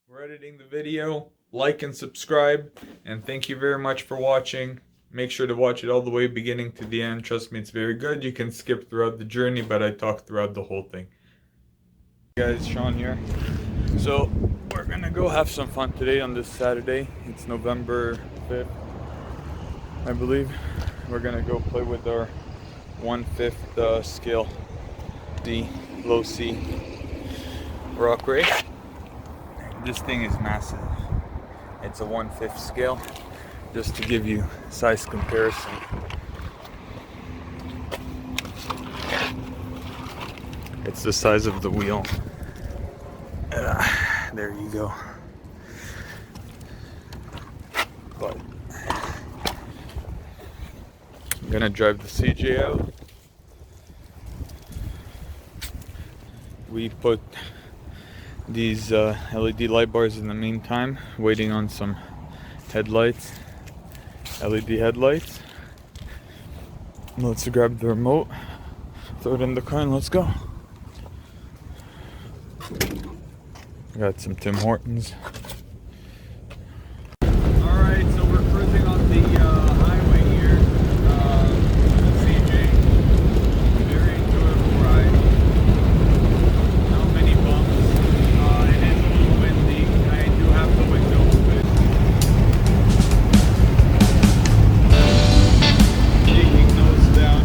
We're editing the video. Like and subscribe, and thank you very much for watching. Make sure to watch it all the way beginning to the end. Trust me, it's very good. You can skip throughout the journey, but I talk throughout the whole thing. Hey guys, Sean here. So we're gonna go have some fun today on this Saturday. It's November 5th, I believe. We're gonna go play with our 1/5 scale D, low C rock ray. This thing is massive. It's a 1/5 scale, just to give you size comparison. It's the size of the wheel. There you go. But I'm gonna drive the CJ out. We put these LED light bars in the meantime, waiting on some headlights, LED headlights. Let's grab the remote, throw it in the car, and let's go. Got some Tim Hortons. Alright, so we're cruising on the highway here. The CJ. Very enjoyable ride. Not many bumps. It is a little windy. I do have the window open. Taking those down.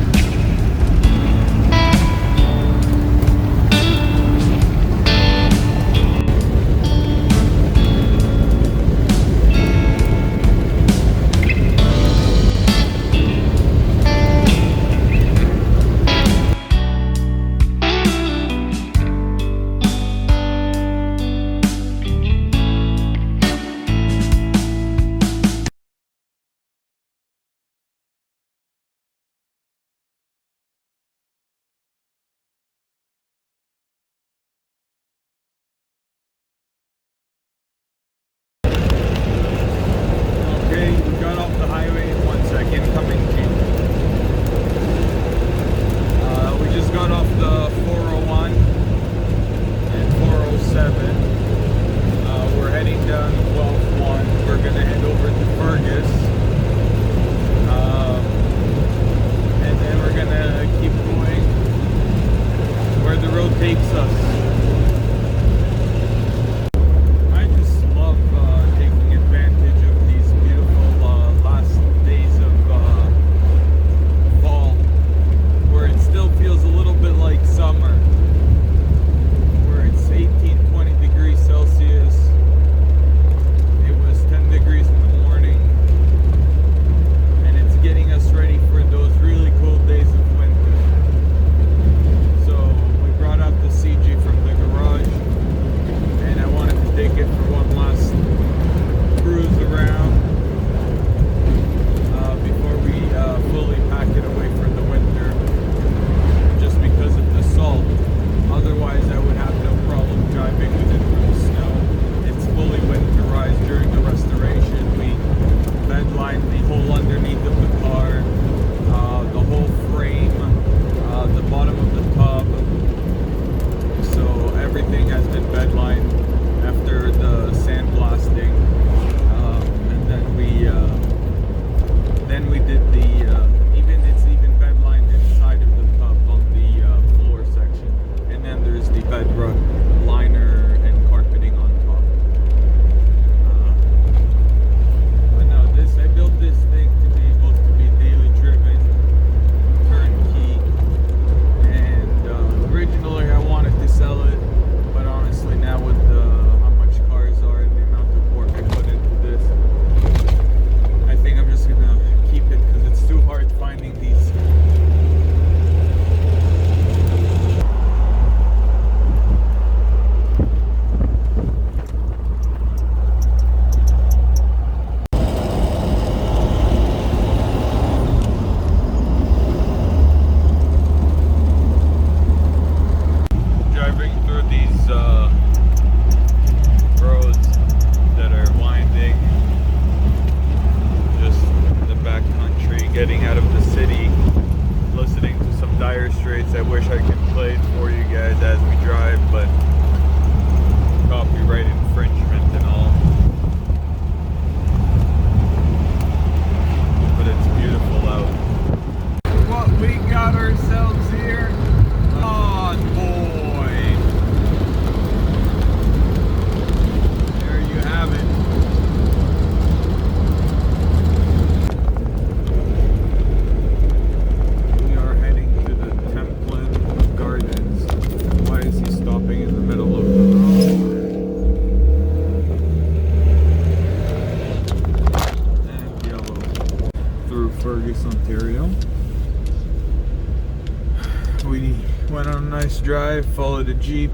nice drive, follow the Jeep,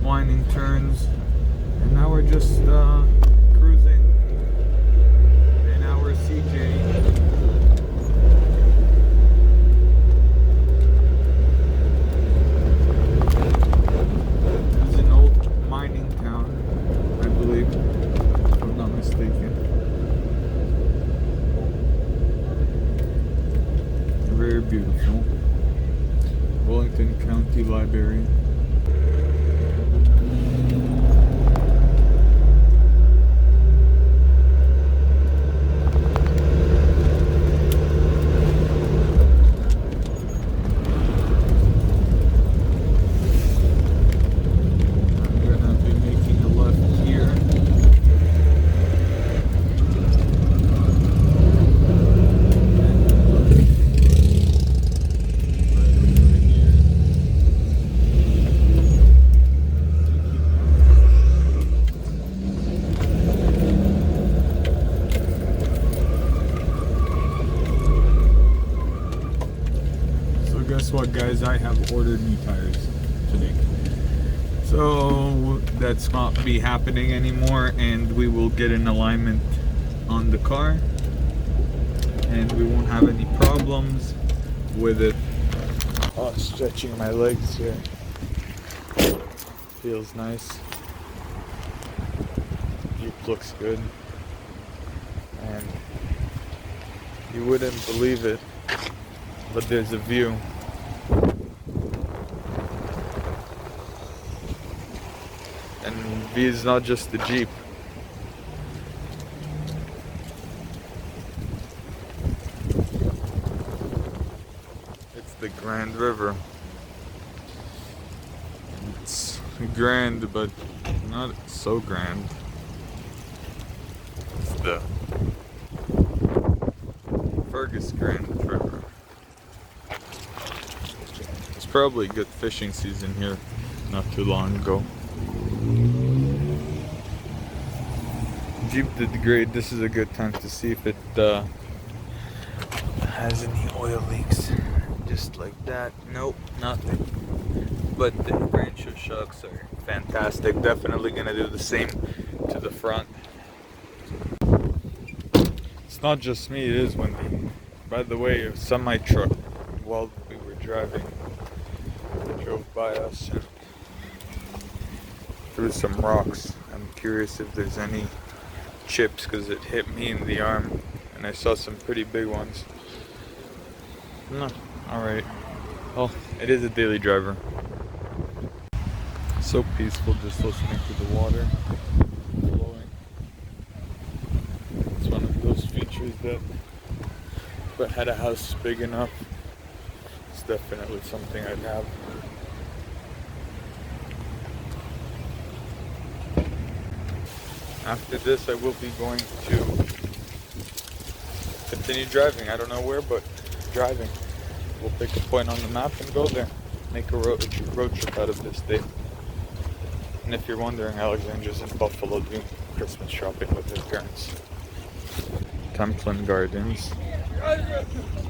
winding turns, and now we're just cruising in our CJ. It's an old mining town, I believe, if I'm not mistaken. Very beautiful. Wellington County Library. Guess what, guys? I have ordered new tires today, so that's not be happening anymore, and we will get an alignment on the car and we won't have any problems with it. Oh, stretching my legs here, feels nice. Jeep looks good, and you wouldn't believe it, but there's a view. And V is not just the Jeep. It's the Grand River. It's grand, but not so grand. It's the Fergus Grand River. It's probably good fishing season here not too long ago. Jeep did great. This is a good time to see if it has any oil leaks. Just like that. Nope, nothing. But the differential shocks are fantastic. Definitely gonna do the same to the front. It's not just me, it is windy. By the way, a semi truck, while we were driving, drove by us and threw some rocks. I'm curious if there's any chips, because it hit me in the arm and I saw some pretty big ones. No, alright. Well, it is a daily driver. So peaceful just listening to the water flowing. It's one of those features that if I had a house big enough, it's definitely something I'd have. After this, I will be going to continue driving. I don't know where, but driving. We'll pick a point on the map and go there. Make a road trip out of this day. And if you're wondering, Alexandra's in Buffalo doing Christmas shopping with her parents. Templin Gardens.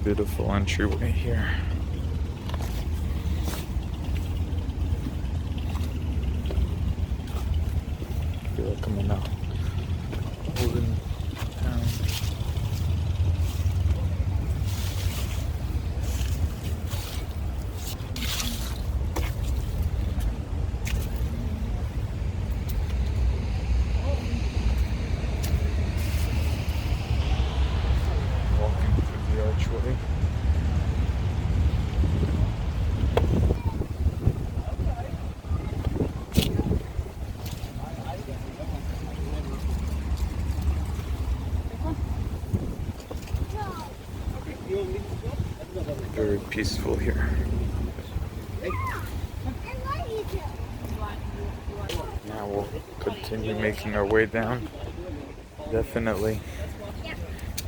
Beautiful entryway here. I feel like I'm in a olden town. Walking through the archway. Very peaceful here. Now we'll continue making our way down. Definitely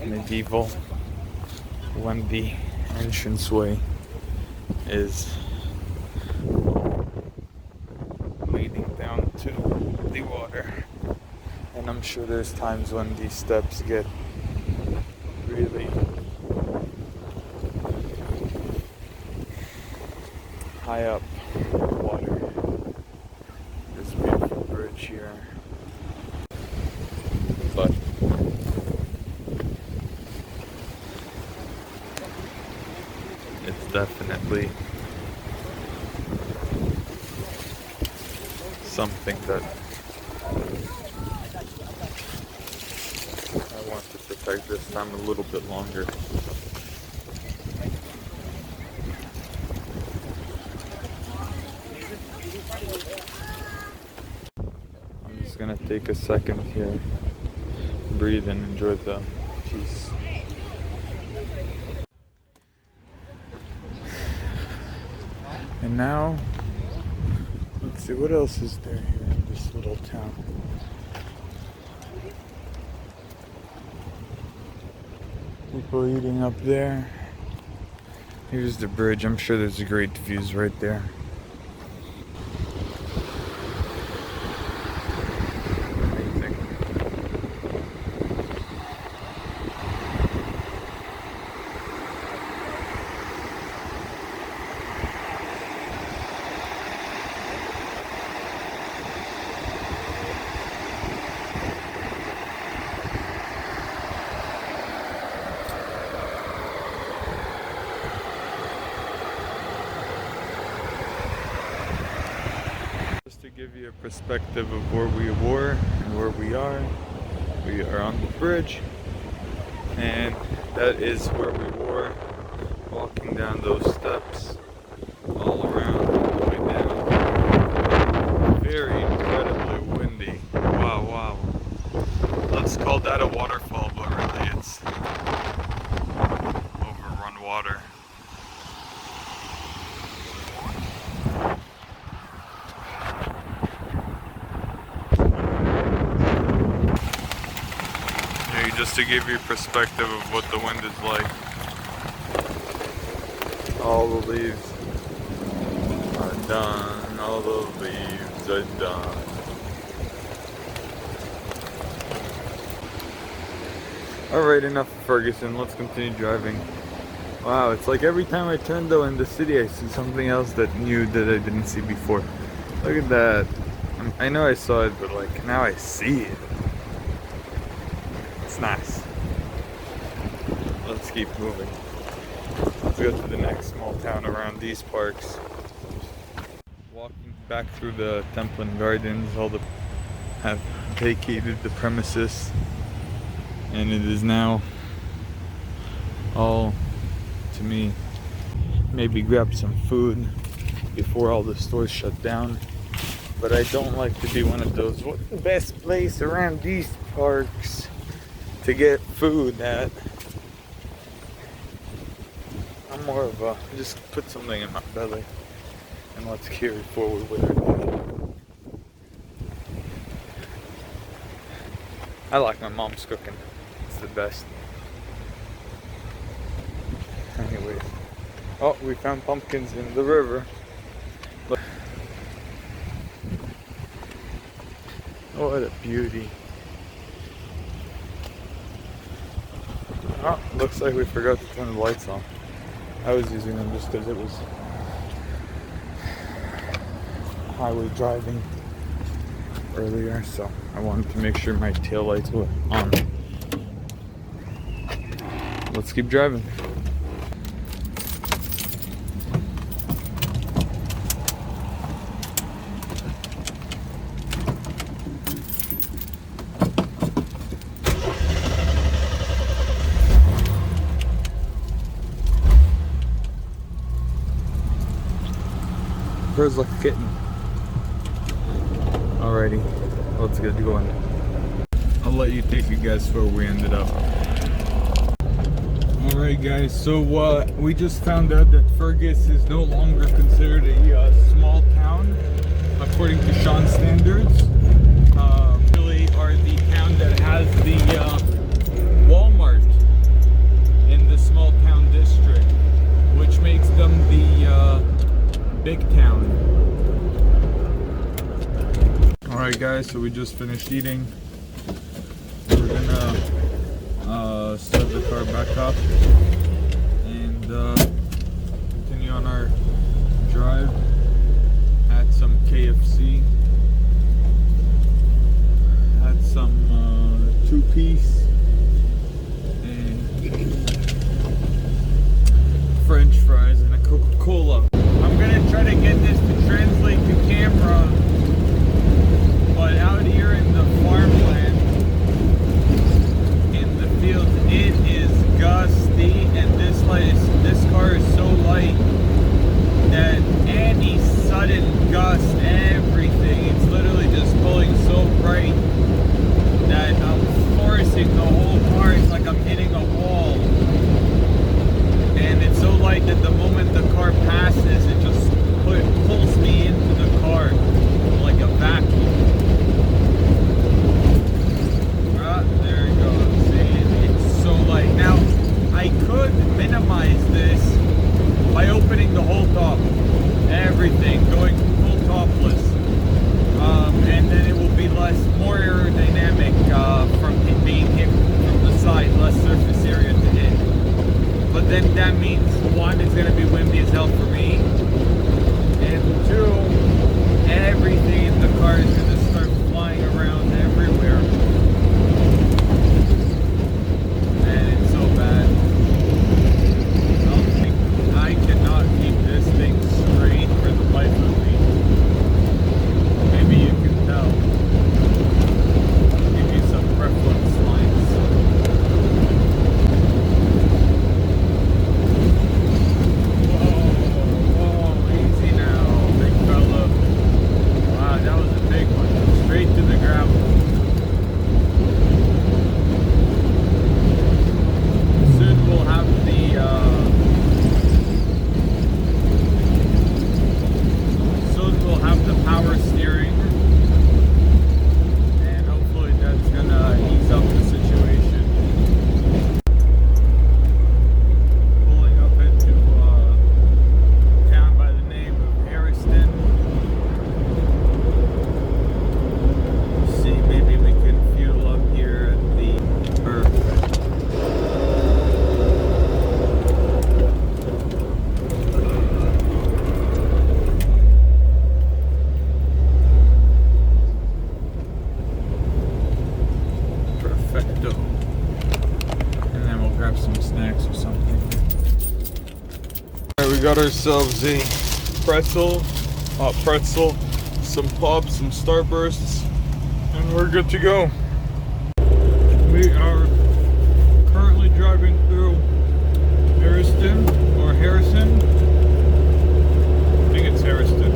medieval when the entranceway is leading down to the water. And I'm sure there's times when these steps get really high up. but it's definitely something that I want to protect this time a little bit longer. I'm just gonna take a second here, breathe and enjoy the peace. And now, let's see, what else is there here in this little town? People eating up there. Here's the bridge. I'm sure there's great views right there. Amazing. Just to give you a perspective of where we were and where we are on the bridge, and that is where we were, walking down those steps, all around, all the way down. Very incredibly windy. Wow, wow. Let's call that a waterfall, but really it's overrun water. Just to give you perspective of what the wind is like. All the leaves are done. All the leaves are done. Alright, enough of Ferguson. Let's continue driving. Wow, it's like every time I turn though in the city, I see something else that new that I didn't see before. Look at that. I know I saw it, but like now I see it. It's nice. Let's keep moving. Let's go to the next small town around these parks. Walking back through the Templin Gardens, have vacated the premises, and it is now all to me. Maybe grab some food before all the stores shut down. But I don't like to be one of those, what's the best place around these parks to get food at? I'm more of a, just put something in my belly and let's carry forward with it. I like my mom's cooking. It's the best. Anyways. Oh, we found pumpkins in the river. Look. Oh, what a beauty. Oh, looks like we forgot to turn the lights on. I was using them just because it was highway driving earlier, so I wanted to make sure my tail lights were on. Let's keep driving. Purrs like a kitten. Alrighty, let's get going. I'll let you take a guess where we ended up. Alright guys, so we just found out that Fergus is no longer considered a small town according to Sean's standards. Really are the town that has the Walmart in the small town district, which makes them the big town. Alright guys, so we just finished eating. We're gonna start the car back up and continue on our drive. Had some KFC, had some 2 piece and French fries and a Coca-Cola. I'm gonna try to get this to translate to camera, but out here in the farmland, in the fields, it is gusty, and this car is so light that any sudden gust, everything, it's literally just pulling so bright that I'm forcing the whole car. It's like I'm hitting a wall, and it's so light that the moment the car passes, it just pulls me into the car like a vacuum. There you go. See, it's so light. Now, I could minimize this by opening the whole top, everything, going full topless, and then it will be more aerodynamic from it being hit from the side, less surface area to hit. But then that means, one, it's going to be windy as hell for me, and two, everything in the car is going to start flying around everywhere. And it's so bad. I cannot keep this thing straight for the life of me. Maybe you can tell. I'll give you some reference lines. Whoa, easy now, big fella. Wow, that was a big one. Straight to the gravel. Soon we'll have the power steering, and hopefully that's gonna ease up the situation. Pulling up into a town by the name of Harrison. See, maybe we can fuel up here at the Perfecto. And then we'll grab some snacks or something. Alright, we got ourselves a pretzel, some pops, some Starbursts, and we're good to go. We are currently driving through Harrison. I think it's Harrison.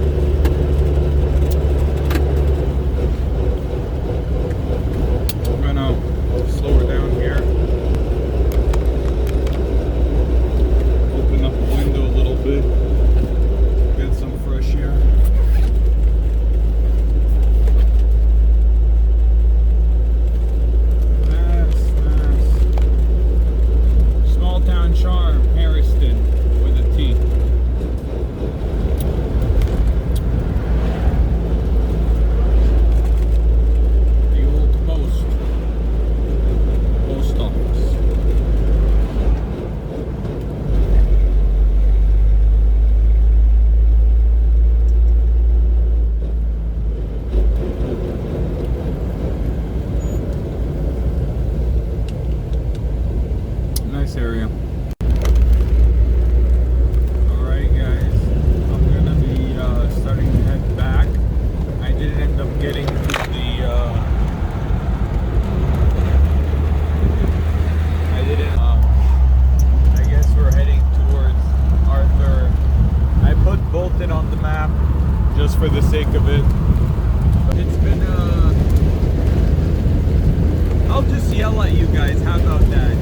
I'm gonna slow her down here. Open up the window a little bit. Get some fresh air. Nice. Small town charm, Harrison, with a T. The old post office. Nice area. Alright guys, I'm gonna be starting to head back. I did end up getting to the I guess we're heading towards Arthur. I put Bolton on the map just for the sake of it. It's been I'll just yell at you guys, how about that?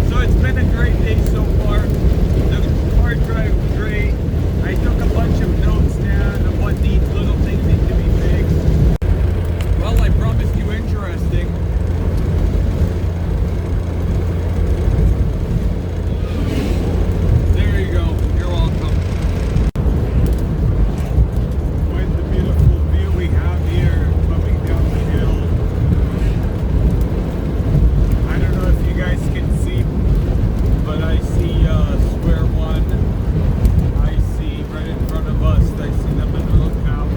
So it's been a great day so far. The car drive was great. I took a bunch of notes down of what these little things need to be fixed. Well, I promised you interesting. There you go. You're welcome. Quite the beautiful view we have here coming down the hill. I don't know if you guys can see, but I see Square One. I see right in front of us, I see them in the lookout.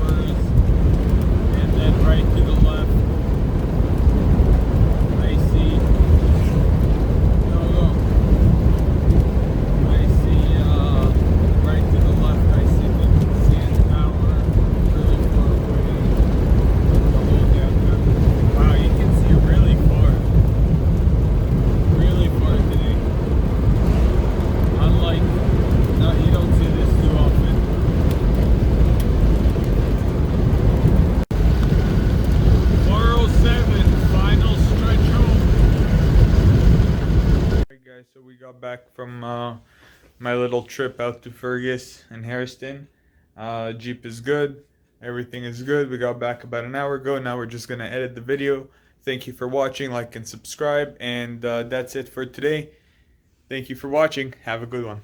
So we got back from my little trip out to Fergus and Hairston. Jeep is good. Everything is good. We got back about an hour ago. Now we're just going to edit the video. Thank you for watching. Like and subscribe. And that's it for today. Thank you for watching. Have a good one.